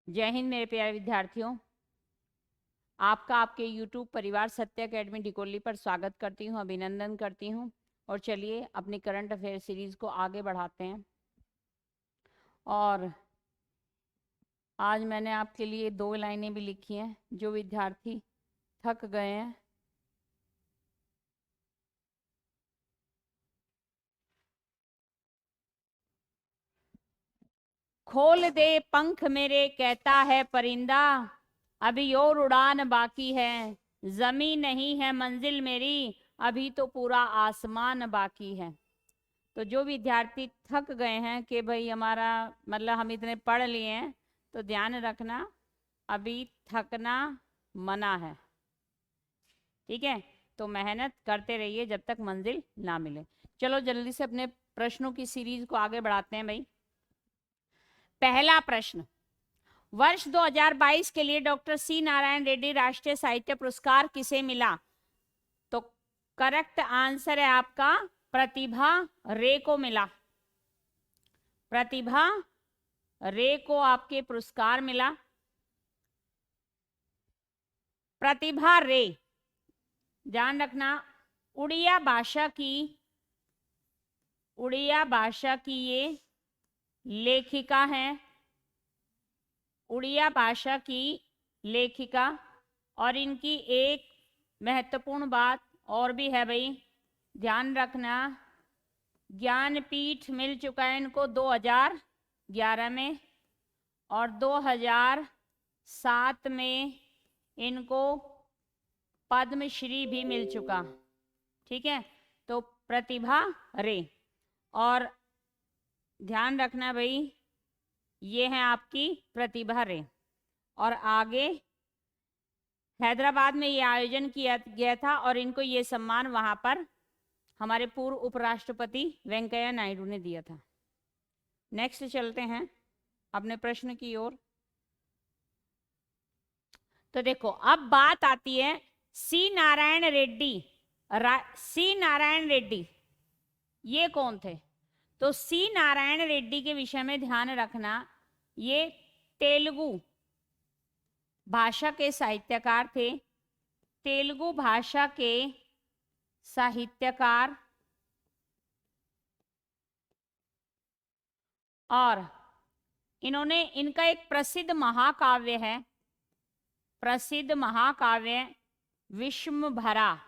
जय हिंद मेरे प्यारे विद्यार्थियों, आपका आपके YouTube परिवार सत्य अकेडमी डिकोली पर स्वागत करती हूँ, अभिनंदन करती हूँ। और चलिए अपनी करंट अफेयर सीरीज को आगे बढ़ाते हैं। और आज मैंने आपके लिए 2 लाइनें भी लिखी हैं। जो विद्यार्थी थक गए हैं, खोल दे पंख मेरे कहता है परिंदा, अभी और उड़ान बाकी है, जमी नहीं है मंजिल मेरी, अभी तो पूरा आसमान बाकी है। तो जो विद्यार्थी थक गए हैं कि भाई हमारा मतलब हम इतने पढ़ लिए हैं, तो ध्यान रखना अभी थकना मना है। ठीक है, तो मेहनत करते रहिए जब तक मंजिल ना मिले। चलो जल्दी से अपने प्रश्नों की सीरीज को आगे बढ़ाते हैं भाई। पहला प्रश्न, वर्ष 2022 के लिए डॉक्टर सी नारायण रेड्डी राष्ट्रीय साहित्य पुरस्कार किसे मिला? तो करेक्ट आंसर है आपका प्रतिभा रे को मिला। प्रतिभा रे को आपके पुरस्कार मिला। प्रतिभा रे, ध्यान रखना, उड़िया भाषा की ये लेखिका हैं। उड़िया भाषा की लेखिका। और इनकी एक महत्वपूर्ण बात और भी है भाई, ध्यान रखना, ज्ञानपीठ मिल चुका है इनको 2011 में, और 2007 में इनको पद्मश्री भी मिल चुका। ठीक है, तो प्रतिभा रे। और ध्यान रखना भाई, ये है आपकी प्रतिभा रे। और आगे हैदराबाद में ये आयोजन किया गया था और इनको ये सम्मान वहां पर हमारे पूर्व उपराष्ट्रपति वेंकैया नायडू ने दिया था। नेक्स्ट चलते हैं अपने प्रश्न की ओर। तो देखो, अब बात आती है सी नारायण रेड्डी। सी नारायण रेड्डी ये कौन थे? तो सी नारायण रेड्डी के विषय में ध्यान रखना, ये तेलुगु भाषा के साहित्यकार थे। तेलुगु भाषा के साहित्यकार, और इन्होंने, इनका एक प्रसिद्ध महाकाव्य है, प्रसिद्ध महाकाव्य विश्वभरा।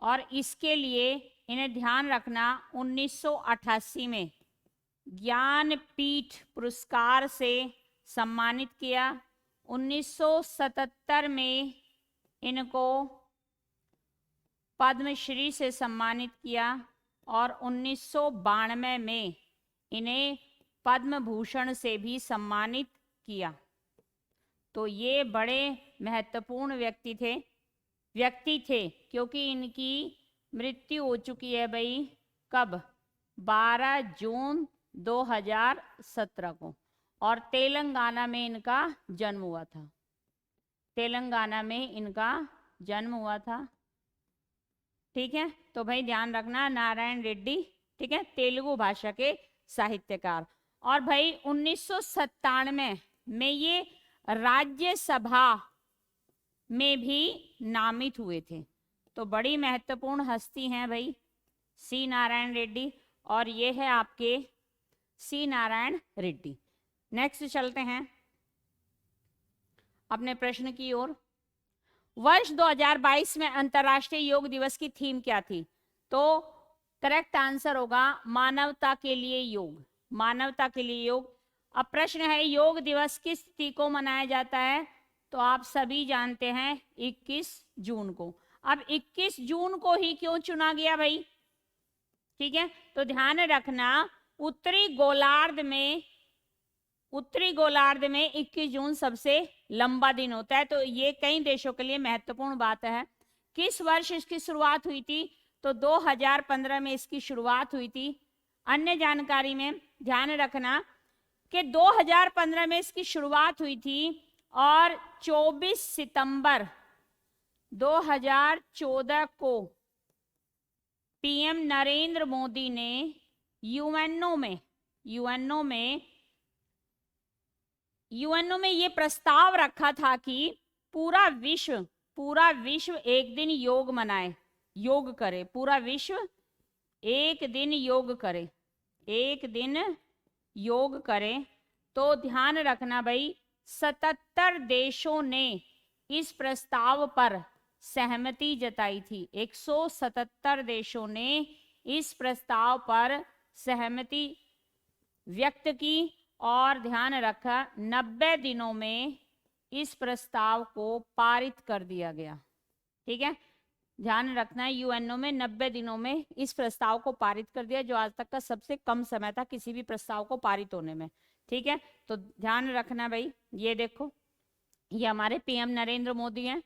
और इसके लिए इन्हें ध्यान रखना 1988 में ज्ञानपीठ पुरस्कार से सम्मानित किया। 1977 में इनको पद्मश्री से सम्मानित किया, और 1992 में इन्हें पद्म भूषण से भी सम्मानित किया। तो ये बड़े महत्वपूर्ण व्यक्ति थे, क्योंकि इनकी मृत्यु हो चुकी है भाई कब? 12 जून 2017 को। और तेलंगाना में इनका जन्म हुआ था। तेलंगाना में इनका जन्म हुआ था। ठीक है, तो भाई ध्यान रखना, नारायण रेड्डी, ठीक है, तेलुगु भाषा के साहित्यकार। और भाई 1997 में ये राज्यसभा में भी नामित हुए थे। तो बड़ी महत्वपूर्ण हस्ती हैं भाई सी नारायण रेड्डी, और ये है आपके सी नारायण रेड्डी। नेक्स्ट चलते हैं अपने प्रश्न की ओर। वर्ष 2022 में अंतर्राष्ट्रीय योग दिवस की थीम क्या थी? तो करेक्ट आंसर होगा मानवता के लिए योग। मानवता के लिए योग। अब प्रश्न है, योग दिवस किस तिथि को मनाया जाता है? तो आप सभी जानते हैं 21 जून को। अब 21 जून को ही क्यों चुना गया भाई? ठीक है, तो ध्यान रखना, उत्तरी गोलार्ध में 21 जून सबसे लंबा दिन होता है। तो ये कई देशों के लिए महत्वपूर्ण बात है। किस वर्ष इसकी शुरुआत हुई थी? तो 2015 में इसकी शुरुआत हुई थी। अन्य जानकारी में ध्यान रखना कि 2015 में इसकी शुरुआत हुई थी, और 24 सितंबर 2014 को पीएम नरेंद्र मोदी ने यूएनओ में ये प्रस्ताव रखा था कि पूरा विश्व एक दिन योग मनाए, योग करे, पूरा विश्व एक दिन योग करे, एक दिन योग करे। तो ध्यान रखना भाई, 77 देशों ने इस प्रस्ताव पर सहमति जताई थी। 177 देशों ने इस प्रस्ताव पर सहमति व्यक्त की और ध्यान रखा 90 दिनों में इस प्रस्ताव को पारित कर दिया गया। ठीक है, ध्यान रखना है, यूएनओ में 90 दिनों में इस प्रस्ताव को पारित कर दिया, जो आज तक का सबसे कम समय था किसी भी प्रस्ताव को पारित होने में। ठीक है, तो ध्यान रखना भाई। ये देखो, ये हमारे पीएम नरेंद्र मोदी हैं।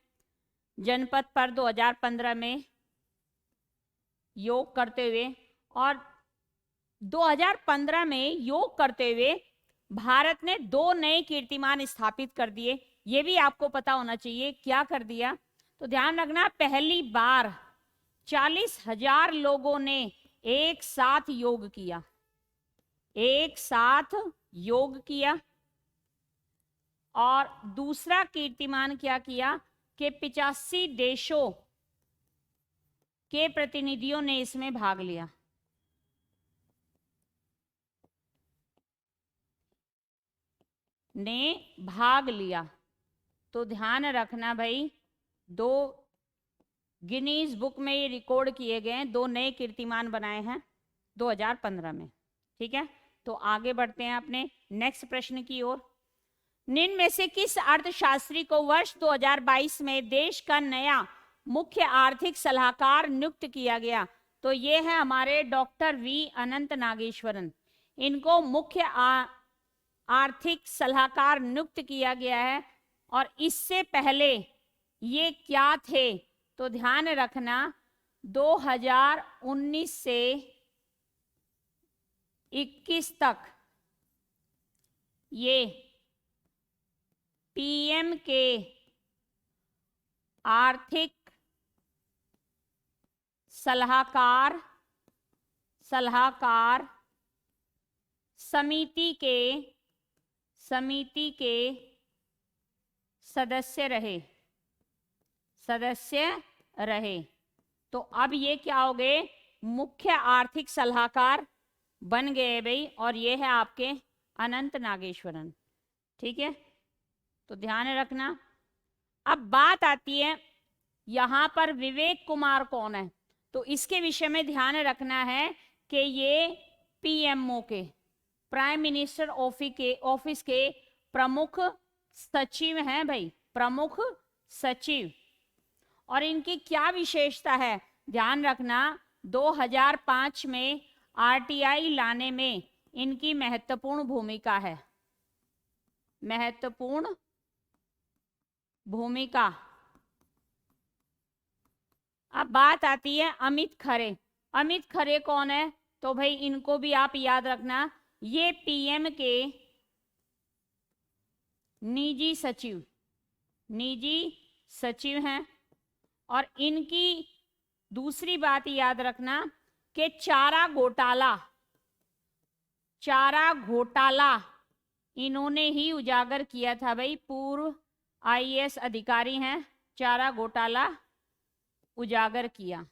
जनपद पर 2015 में योग करते हुए, और 2015 में योग करते हुए भारत ने 2 नए कीर्तिमान स्थापित कर दिए। ये भी आपको पता होना चाहिए क्या कर दिया। तो ध्यान रखना, पहली बार 40,000 लोगों ने एक साथ योग किया, एक साथ योग किया। और दूसरा कीर्तिमान क्या किया कि 85 देशों के प्रतिनिधियों ने इसमें भाग लिया। तो ध्यान रखना भाई, 2 गिनीज बुक में ये रिकॉर्ड किए गए हैं, 2 नए कीर्तिमान बनाए हैं 2015 में। ठीक है, तो आगे बढ़ते हैं अपने नेक्स्ट प्रश्न की ओर। निम्न में से किस अर्थशास्त्री को वर्ष 2022 में देश का नया मुख्य आर्थिक सलाहकार नियुक्त किया गया? तो ये है हमारे डॉक्टर वी अनंत नागेश्वरन। इनको मुख्य आर्थिक सलाहकार नियुक्त किया गया है। और इससे पहले ये क्या थे? तो ध्यान रखना, 2019 से 21 तक ये पीएम के आर्थिक सलाहकार समिति के सदस्य रहे। तो अब ये क्या हो गए? मुख्य आर्थिक सलाहकार बन गए भाई, और ये है आपके अनंत नागेश्वरन। ठीक है, तो ध्यान रखना। अब बात आती है यहां पर विवेक कुमार कौन है? तो इसके विषय में ध्यान रखना है कि ये पीएमओ के, प्राइम मिनिस्टर ऑफिस के प्रमुख सचिव हैं भाई, प्रमुख सचिव। और इनकी क्या विशेषता है? ध्यान रखना, 2005 में आरटीआई लाने में इनकी महत्वपूर्ण भूमिका है, महत्वपूर्ण भूमिका। अब बात आती है अमित खरे। अमित खरे कौन है? तो भाई इनको भी आप याद रखना, ये पीएम के निजी सचिव हैं। और इनकी दूसरी बात याद रखना कि चारा घोटाला इन्होंने ही उजागर किया था भाई। पूर्व आईएएस अधिकारी हैं, चारा घोटाला उजागर किया।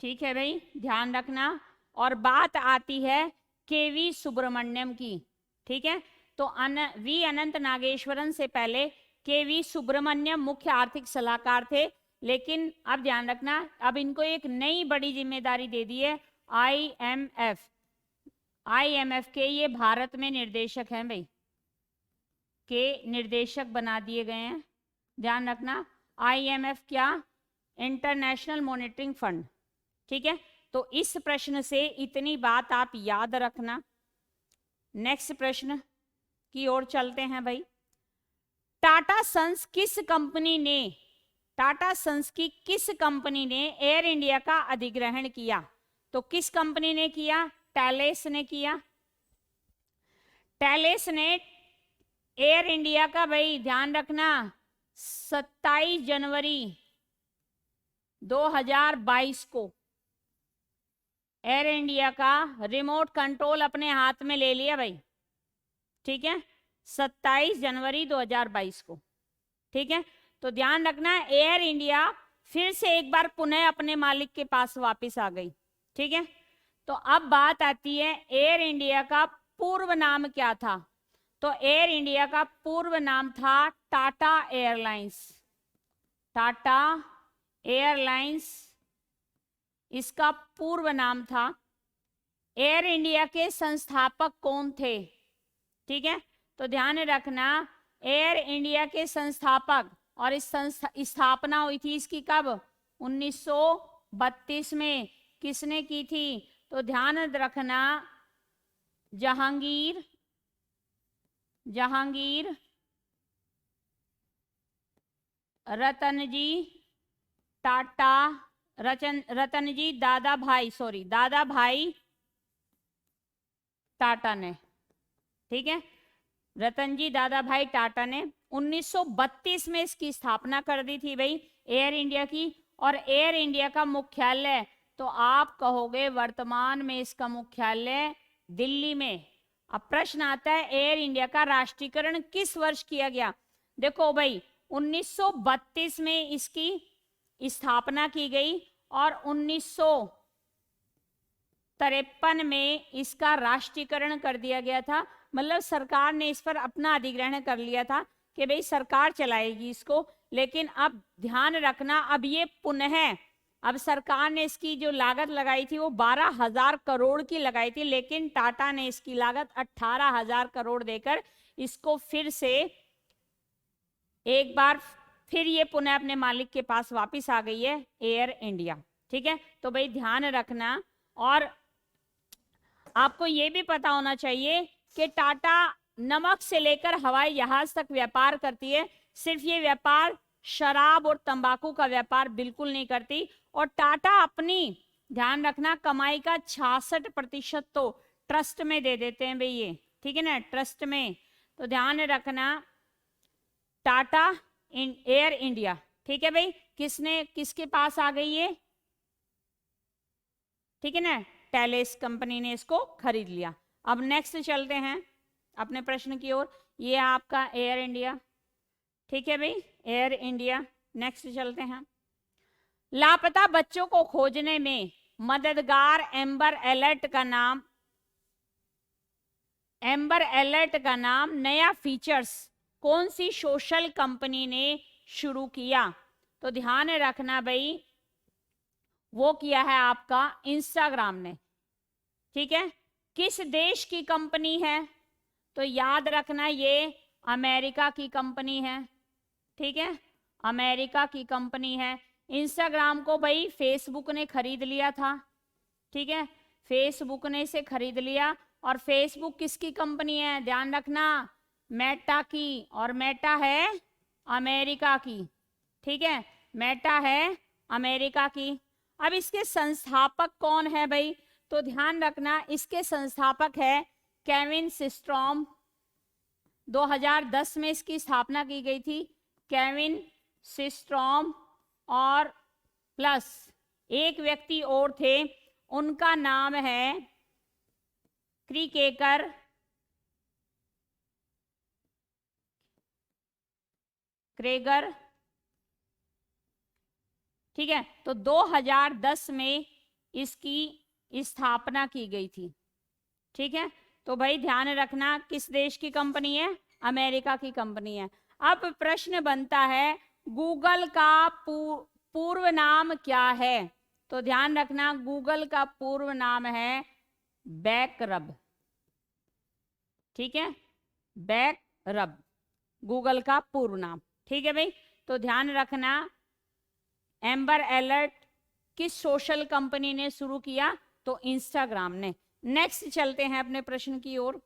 ठीक है भाई, ध्यान रखना। और बात आती है केवी सुब्रमण्यम की। ठीक है, तो वी अनंत नागेश्वरन से पहले केवी सुब्रमण्यम मुख्य आर्थिक सलाहकार थे। लेकिन अब ध्यान रखना, अब इनको एक नई बड़ी जिम्मेदारी दे दी है, आईएमएफ के ये भारत में निर्देशक हैं भाई, के निर्देशक बना दिए गए हैं। ध्यान रखना, आईएमएफ क्या? International monitoring fund. ठीक है, तो इस प्रश्न से इतनी बात आप याद रखना। नेक्स्ट प्रश्न की ओर चलते हैं भाई। टाटा सन्स की किस कंपनी ने एयर इंडिया का अधिग्रहण किया? तो किस कंपनी ने किया? टैलेस ने किया। टैलेस ने एयर इंडिया का भाई ध्यान रखना 27 जनवरी 2022 को एयर इंडिया का रिमोट कंट्रोल अपने हाथ में ले लिया भाई, ठीक है, 27 जनवरी 2022 को, ठीक है। तो ध्यान रखना एयर इंडिया फिर से एक बार पुनः अपने मालिक के पास वापस आ गई, ठीक है। तो अब बात आती है एयर इंडिया का पूर्व नाम क्या था। तो एयर इंडिया का पूर्व नाम था टाटा एयरलाइंस, टाटा एयरलाइंस इसका पूर्व नाम था। एयर इंडिया के संस्थापक कौन थे, ठीक है। तो ध्यान रखना एयर इंडिया के संस्थापक, और इस स्थापना हुई थी इसकी कब, 1932 में। किसने की थी, तो ध्यान रखना जहांगीर रतनजी टाटा, रतनजी दादा भाई टाटा ने, ठीक है, रतनजी दादा भाई टाटा ने 1932 में इसकी स्थापना कर दी थी भाई एयर इंडिया की। और एयर इंडिया का मुख्यालय, तो आप कहोगे वर्तमान में इसका मुख्यालय दिल्ली में। अब प्रश्न आता है एयर इंडिया का राष्ट्रीयकरण किस वर्ष किया गया। देखो भाई 1932 में इसकी स्थापना की गई और 1953 में इसका राष्ट्रीयकरण कर दिया गया था। मतलब सरकार ने इस पर अपना अधिग्रहण कर लिया था कि भाई सरकार चलाएगी इसको। लेकिन अब ध्यान रखना अब ये पुनः, अब सरकार ने इसकी जो लागत लगाई थी वो 12,000 करोड़ की लगाई थी, लेकिन टाटा ने इसकी लागत 18,000 करोड़ देकर इसको फिर से एक बार फिर ये पुनः अपने मालिक के पास वापस आ गई है एयर इंडिया, ठीक है। तो भाई ध्यान रखना, और आपको ये भी पता होना चाहिए कि टाटा नमक से लेकर हवाई जहाज तक व्यापार करती है। सिर्फ ये व्यापार शराब और तंबाकू का व्यापार बिल्कुल नहीं करती। और टाटा अपनी, ध्यान रखना, कमाई का 66% तो ट्रस्ट में दे देते हैं भाई ये, ठीक है ना, ट्रस्ट में। तो ध्यान रखना टाटा एयर इंडिया, ठीक है भाई, किसके पास आ गई ये, ठीक है ना, टेलेस कंपनी ने इसको खरीद लिया। अब नेक्स्ट चलते हैं अपने प्रश्न की ओर। ये आपका एयर इंडिया, ठीक है भाई, एयर इंडिया। नेक्स्ट चलते हैं। लापता बच्चों को खोजने में मददगार एम्बर अलर्ट का नाम नया फीचर्स कौन सी सोशल कंपनी ने शुरू किया। तो ध्यान रखना भाई वो किया है आपका इंस्टाग्राम ने, ठीक है। किस देश की कंपनी है, तो याद रखना ये अमेरिका की कंपनी है, ठीक है, अमेरिका की कंपनी है। इंस्टाग्राम को भाई फेसबुक ने खरीद लिया था, ठीक है, फेसबुक ने इसे खरीद लिया। और फेसबुक किसकी कंपनी है, ध्यान रखना मेटा की, और मेटा है अमेरिका की, ठीक है, मेटा है अमेरिका की। अब इसके संस्थापक कौन है भाई, तो ध्यान रखना इसके संस्थापक है केविन सिस्ट्रॉम। 2010 में इसकी स्थापना की गई थी, केविन सिस्ट्रॉम, और प्लस एक व्यक्ति और थे, उनका नाम है क्रीकेकर क्रेगर, ठीक है। तो 2010 में इसकी स्थापना की गई थी, ठीक है। तो भाई ध्यान रखना किस देश की कंपनी है, अमेरिका की कंपनी है। अब प्रश्न बनता है गूगल का पूर्व नाम क्या है। तो ध्यान रखना गूगल का पूर्व नाम है बैकरब, ठीक है, बैकरब गूगल का पूर्व नाम, ठीक है भाई। तो ध्यान रखना एम्बर अलर्ट किस सोशल कंपनी ने शुरू किया, तो इंस्टाग्राम ने। नेक्स्ट चलते हैं अपने प्रश्न की ओर।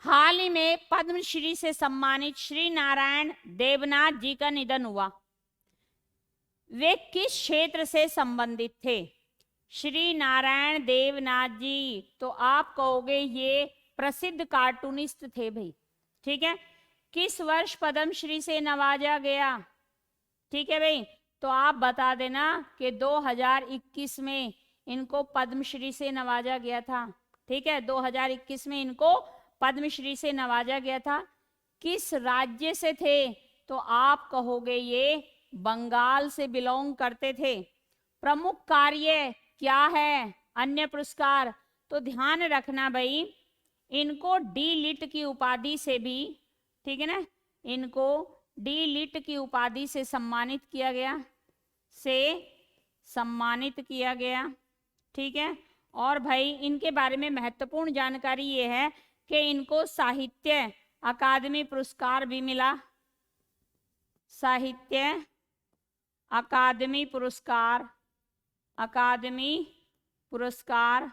हाल ही में पद्मश्री से सम्मानित श्री नारायण देवनाथ जी का निधन हुआ। वे किस क्षेत्र से संबंधित थे, श्री नारायण देवनाथ जी। तो आप कहोगे ये प्रसिद्ध कार्टूनिस्ट थे भाई, ठीक है। किस वर्ष पद्मश्री से नवाजा गया, ठीक है भाई, तो आप बता देना कि 2021 में इनको पद्मश्री से नवाजा गया था। ठीक है, 2021 में इनको पद्मश्री से नवाजा गया था। किस राज्य से थे? तो आप कहोगे ये बंगाल से बिलोंग करते थे। प्रमुख कार्य क्या है? अन्य पुरस्कार। तो ध्यान रखना भाई, इनको डी लिट की उपाधि से भी, ठीक है ना, इनको डी लिट की उपाधि से सम्मानित किया गया, ठीक है। और भाई इनके बारे में महत्वपूर्ण जानकारी ये है कि इनको साहित्य अकादमी पुरस्कार भी मिला, साहित्य अकादमी पुरस्कार,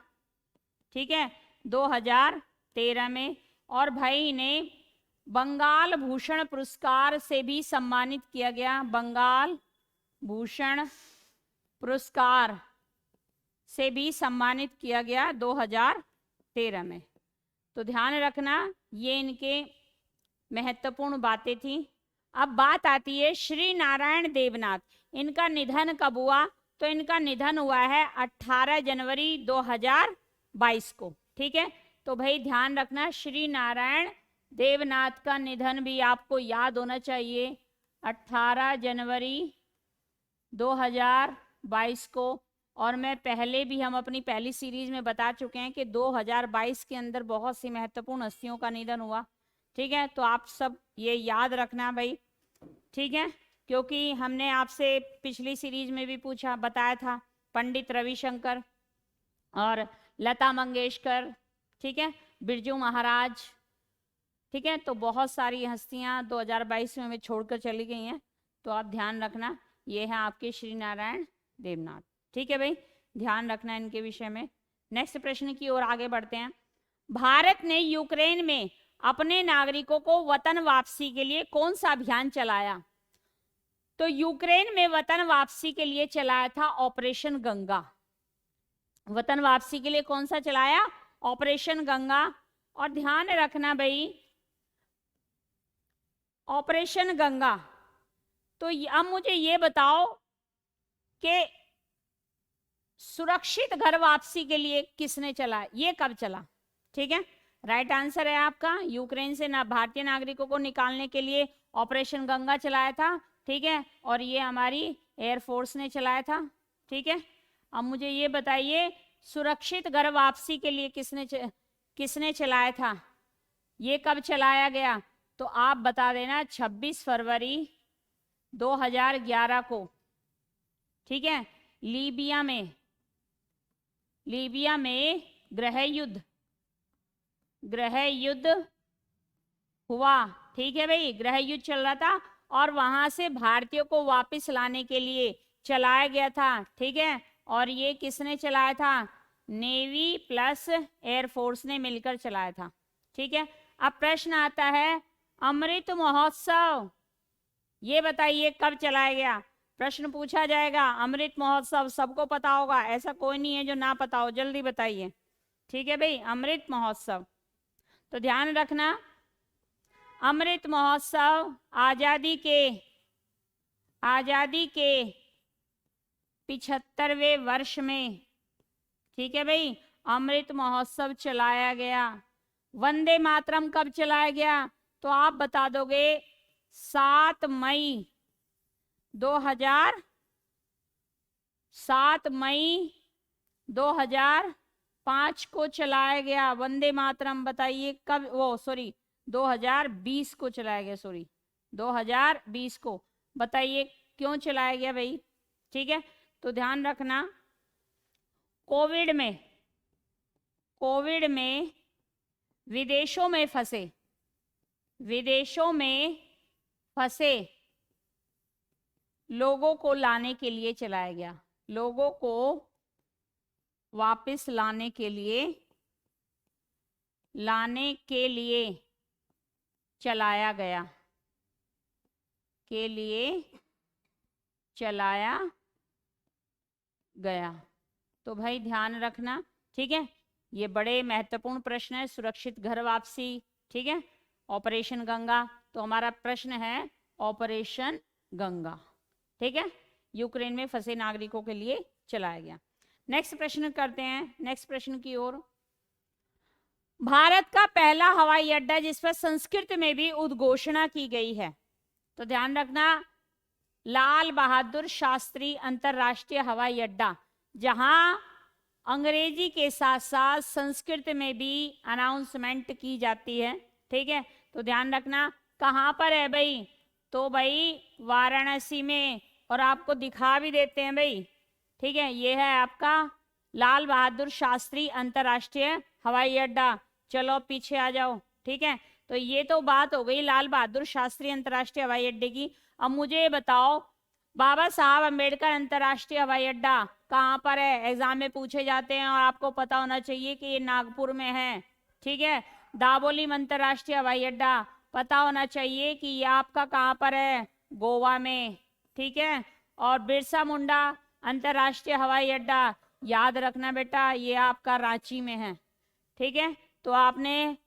ठीक है, 2013 में। और भाई इन्हें बंगाल भूषण पुरस्कार से भी सम्मानित किया गया, बंगाल भूषण पुरस्कार से भी सम्मानित किया गया 2013 में। तो ध्यान रखना, ये इनके महत्वपूर्ण बातें थी। अब बात आती है श्री नारायण देवनाथ, इनका निधन कब हुआ? तो इनका निधन हुआ है 18 जनवरी 2022 को, ठीक है। तो भाई ध्यान रखना, श्री नारायण देवनाथ का निधन भी आपको याद होना चाहिए, 18 जनवरी 2022 को। और मैं पहले भी, हम अपनी पहली सीरीज में बता चुके हैं कि 2022 के अंदर बहुत सी महत्वपूर्ण हस्तियों का निधन हुआ, ठीक है। तो आप सब ये याद रखना भाई, ठीक है, क्योंकि हमने आपसे पिछली सीरीज में भी पूछा, बताया था, पंडित रविशंकर और लता मंगेशकर, ठीक है, बिरजू महाराज, ठीक है। तो बहुत सारी हस्तियां 2022 में हमें छोड़कर चली गई हैं। तो आप ध्यान रखना, ये है आपके श्री नारायण देवनाथ, ठीक है भाई, ध्यान रखना इनके विषय में। नेक्स्ट प्रश्न की ओर आगे बढ़ते हैं। भारत ने यूक्रेन में अपने नागरिकों को वतन वापसी के लिए कौन सा अभियान चलाया? तो यूक्रेन में वतन वापसी के लिए चलाया था ऑपरेशन गंगा। वतन वापसी के लिए कौन सा चलाया? ऑपरेशन गंगा। और ध्यान रखना भाई, ऑपरेशन गंगा। तो अब मुझे ये बताओ कि सुरक्षित घर वापसी के लिए किसने चला, ये कब चला? ठीक है, राइट आंसर है आपका, यूक्रेन से ना भारतीय नागरिकों को निकालने के लिए ऑपरेशन गंगा चलाया था, ठीक है। और ये हमारी एयरफोर्स ने चलाया था, ठीक है। अब मुझे ये बताइए, सुरक्षित घर वापसी के लिए किसने चलाया था, ये कब चलाया गया? तो आप बता देना, 26 फरवरी 2011 को, ठीक है। लीबिया में गृह युद्ध हुआ, ठीक है भाई, गृह युद्ध चल रहा था और वहां से भारतीयों को वापस लाने के लिए चलाया गया था, ठीक है। और ये किसने चलाया था? नेवी प्लस एयरफोर्स ने मिलकर चलाया था, ठीक है। अब प्रश्न आता है, अमृत महोत्सव, ये बताइए कब चलाया गया? प्रश्न पूछा जाएगा, अमृत महोत्सव सबको पता होगा, ऐसा कोई नहीं है जो ना पता हो, जल्दी बताइए, ठीक है भाई, अमृत महोत्सव। तो ध्यान रखना, अमृत महोत्सव आजादी के 75वें वर्ष में, ठीक है भाई, अमृत महोत्सव चलाया गया। वंदे मातरम कब चलाया गया? तो आप बता दोगे 7 मई 2005 को चलाया गया। वंदे मातरम बताइए कब, 2020 को चलाया गया, 2020 को, बताइए क्यों चलाया गया भाई, ठीक है। तो ध्यान रखना, कोविड में विदेशों में फंसे लोगों को लाने के लिए चलाया गया, लोगों को वापस लाने के लिए चलाया गया। तो भाई ध्यान रखना, ठीक है, ये बड़े महत्वपूर्ण प्रश्न है, सुरक्षित घर वापसी, ठीक है, ऑपरेशन गंगा। तो हमारा प्रश्न है ऑपरेशन गंगा, ठीक है, यूक्रेन में फंसे नागरिकों के लिए चलाया गया। नेक्स्ट प्रश्न करते हैं, नेक्स्ट प्रश्न की ओर। भारत का पहला हवाई अड्डा जिस पर संस्कृत में भी उद्घोषणा की गई है, तो ध्यान रखना, लाल बहादुर शास्त्री अंतरराष्ट्रीय हवाई अड्डा, जहां अंग्रेजी के साथ साथ संस्कृत में भी अनाउंसमेंट की जाती है। ठीक है, तो ध्यान रखना कहाँ पर है भाई, तो भाई वाराणसी में, और आपको दिखा भी देते हैं भाई। ठीक है, ये है आपका लाल बहादुर शास्त्री अंतरराष्ट्रीय हवाई अड्डा। चलो पीछे आ जाओ। ठीक है, तो ये तो बात हो गई लाल बहादुर शास्त्री अंतरराष्ट्रीय हवाई अड्डे की। अब मुझे ये बताओ, बाबा साहब अंबेडकर अंतरराष्ट्रीय हवाई अड्डा कहाँ पर है? एग्जाम में पूछे जाते हैं और आपको पता होना चाहिए कि ये नागपुर में है। ठीक है, दाबोलिम अंतरराष्ट्रीय हवाई अड्डा पता होना चाहिए कि ये आपका कहाँ पर है? गोवा में। ठीक है, और बिरसा मुंडा अंतरराष्ट्रीय हवाई अड्डा याद रखना बेटा, ये आपका रांची में है। ठीक है, तो आपने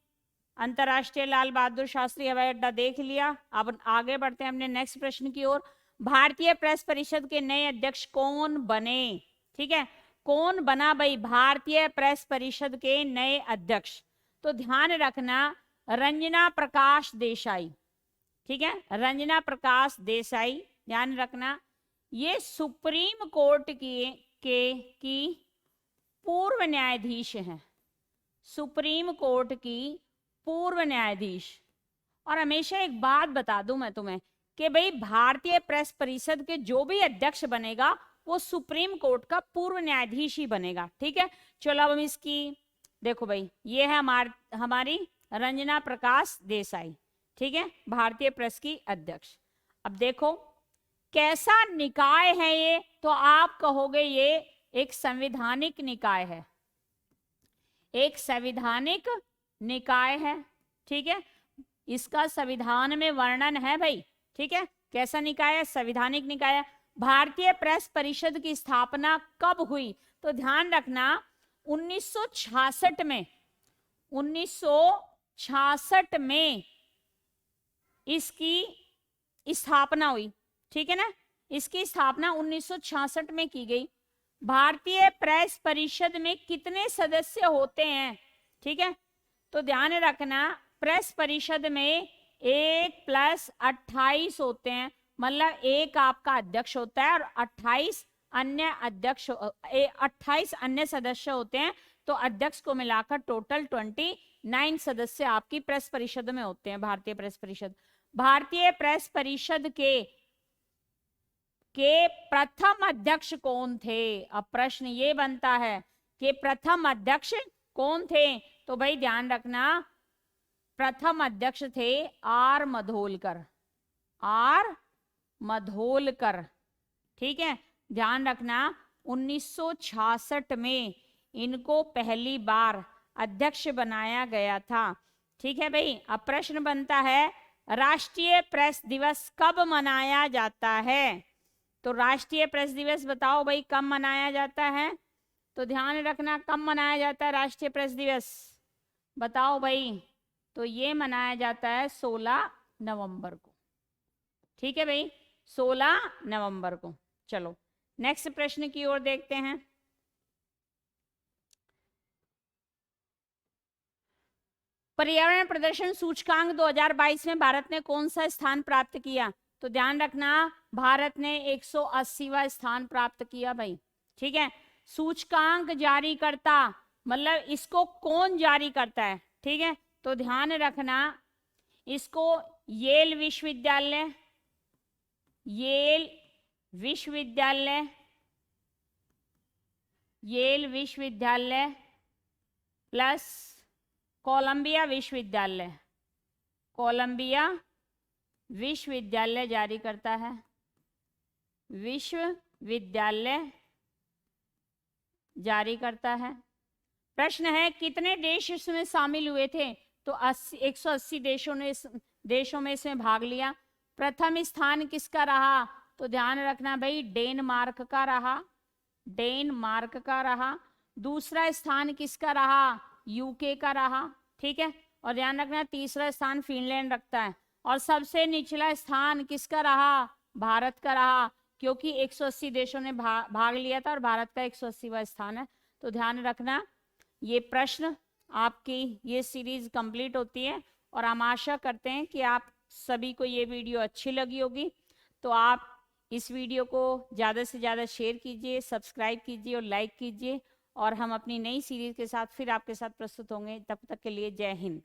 अंतरराष्ट्रीय लाल बहादुर शास्त्री हवाई अड्डा देख लिया। अब आगे बढ़ते हैं अपने नेक्स्ट प्रश्न की ओर। भारतीय प्रेस परिषद के नए अध्यक्ष कौन बने? ठीक है, कौन बना भाई भारतीय प्रेस परिषद के नए अध्यक्ष? तो ध्यान रखना, रंजना प्रकाश देसाई। ठीक है, रंजना प्रकाश देसाई, ध्यान रखना, ये सुप्रीम कोर्ट की पूर्व न्यायाधीश हैं, सुप्रीम कोर्ट की पूर्व न्यायाधीश। और हमेशा एक बात बता दूं मैं तुम्हें कि भाई भारतीय प्रेस परिषद के जो भी अध्यक्ष बनेगा वो सुप्रीम कोर्ट का पूर्व न्यायाधीश ही बनेगा। ठीक है, चलो अब हम इसकी देखो भाई, ये है हमारी रंजना प्रकाश देसाई। ठीक है, भारतीय प्रेस की अध्यक्ष। अब देखो कैसा निकाय है ये, तो आप कहोगे ये एक संवैधानिक निकाय है, एक संवैधानिक निकाय है। ठीक है, इसका संविधान में वर्णन है भाई। ठीक है, कैसा निकाय है? संवैधानिक निकाय है। भारतीय प्रेस परिषद की स्थापना कब हुई? तो ध्यान रखना 1966 में, 1966 में इसकी स्थापना हुई। ठीक है ना, इसकी स्थापना 1966 में की गई। भारतीय प्रेस परिषद में कितने सदस्य होते हैं? ठीक है, तो ध्यान रखना प्रेस परिषद में 1+28 होते हैं, मतलब एक आपका अध्यक्ष होता है और 28 अन्य सदस्य होते हैं। तो अध्यक्ष को मिलाकर टोटल 29 सदस्य आपकी प्रेस परिषद में होते हैं, भारतीय प्रेस परिषद। भारतीय प्रेस परिषद के प्रथम अध्यक्ष कौन थे? अब प्रश्न ये बनता है कि प्रथम अध्यक्ष कौन थे? तो भाई ध्यान रखना, प्रथम अध्यक्ष थे आर मधोलकर, आर मधोलकर। ठीक है, ध्यान रखना 1966 में इनको पहली बार अध्यक्ष बनाया गया था। ठीक है भाई, अब प्रश्न बनता है राष्ट्रीय प्रेस दिवस कब मनाया जाता है? तो राष्ट्रीय प्रेस दिवस बताओ भाई कब मनाया जाता है? तो ध्यान रखना कब मनाया जाता है राष्ट्रीय प्रेस दिवस, बताओ भाई। तो ये मनाया जाता है 16 नवंबर को। ठीक है भाई, 16 नवंबर को। चलो नेक्स्ट प्रश्न की ओर देखते हैं। पर्यावरण प्रदर्शन सूचकांक 2022 में भारत ने कौन सा स्थान प्राप्त किया? तो ध्यान रखना भारत ने 180वां स्थान प्राप्त किया भाई। ठीक है, सूचकांक जारी करता मतलब इसको कौन जारी करता है? ठीक है, तो ध्यान रखना इसको येल विश्वविद्यालय, येल विश्वविद्यालय, येल विश्वविद्यालय प्लस कोलंबिया विश्वविद्यालय, कोलंबिया विश्वविद्यालय जारी करता है, विश्वविद्यालय जारी करता है। प्रश्न है कितने देश इसमें शामिल हुए थे? तो 180 देशों में इसमें भाग लिया। प्रथम स्थान किसका रहा? तो ध्यान रखना भाई डेनमार्क का रहा, डेनमार्क का रहा। दूसरा स्थान किसका रहा? यूके का रहा। ठीक है, और ध्यान रखना तीसरा स्थान फिनलैंड रखता है। और सबसे निचला स्थान किसका रहा? भारत का रहा, क्योंकि 180 देशों ने भाग लिया था और भारत का 180वां स्थान है। तो ध्यान रखना, ये प्रश्न आपकी ये सीरीज कंप्लीट होती है और हम आशा करते हैं कि आप सभी को ये वीडियो अच्छी लगी होगी। तो आप इस वीडियो को ज़्यादा से ज़्यादा शेयर कीजिए, सब्सक्राइब कीजिए और लाइक कीजिए, और हम अपनी नई सीरीज के साथ फिर आपके साथ प्रस्तुत होंगे। तब तक के लिए जय हिंद।